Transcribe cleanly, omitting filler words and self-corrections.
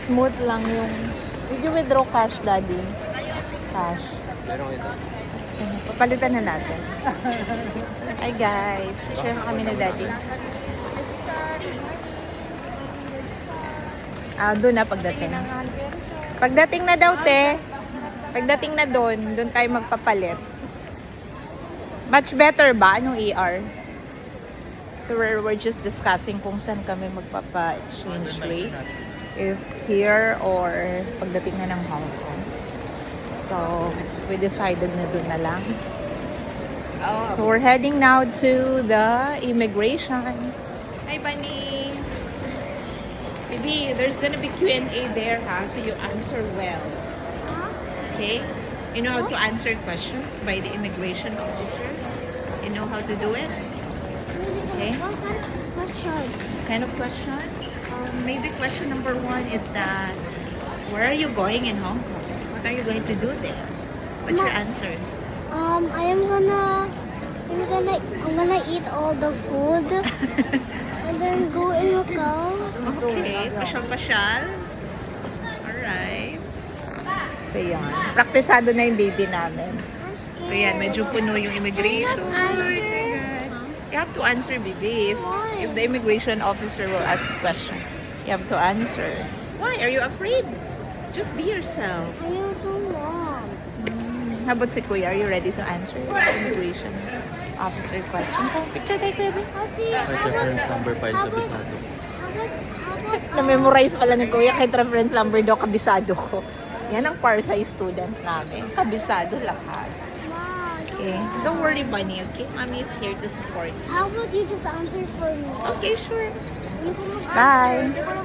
smooth lang yung... Did you withdraw cash, Daddy? Cash. Meron ito. Papalitan na natin. Hi guys. Share mo kami na Daddy. Doon na pagdating. Pagdating na daw, te. Pagdating na doon tayo magpapalit. Much better ba? Anong ER? So we're just discussing kung saan kami magpapa-exchange rate. If here or pagdating na ng Hong Kong. So we decided na doon na lang. So we're heading now to the immigration. Hi, Bunny! Baby, there's gonna be Q&A there, ha? So you answer well. Okay? You know how to answer questions by the immigration officer? You know how to do it? Okay. What kind of questions? Kind of questions? Maybe question number 1 is that, where are you going in Hong Kong? What are you going to do there? What's your answer? I'm gonna eat all the food and then go in Macau. Okay, pasyal-pasyal. Alright. So yan, praktisado na yung baby namin. So yan, medyo puno yung immigration. You have to answer, baby. If the immigration officer will ask a question, you have to answer. Why? Are you afraid? Just be yourself. I don't want. How about si Kuya? Are you ready to answer the immigration officer question? Picture tayo, Kuya. Reference number file kabisado. Na-memorize pala ni Kuya kahit reference number daw kabisado ko. Yan ang Parsai student namin. Kabisado lahat. Okay. Don't worry, Bunny. Okay? Mommy is here to support you. How about you just answer for me? Okay, sure. You can Bye. answer.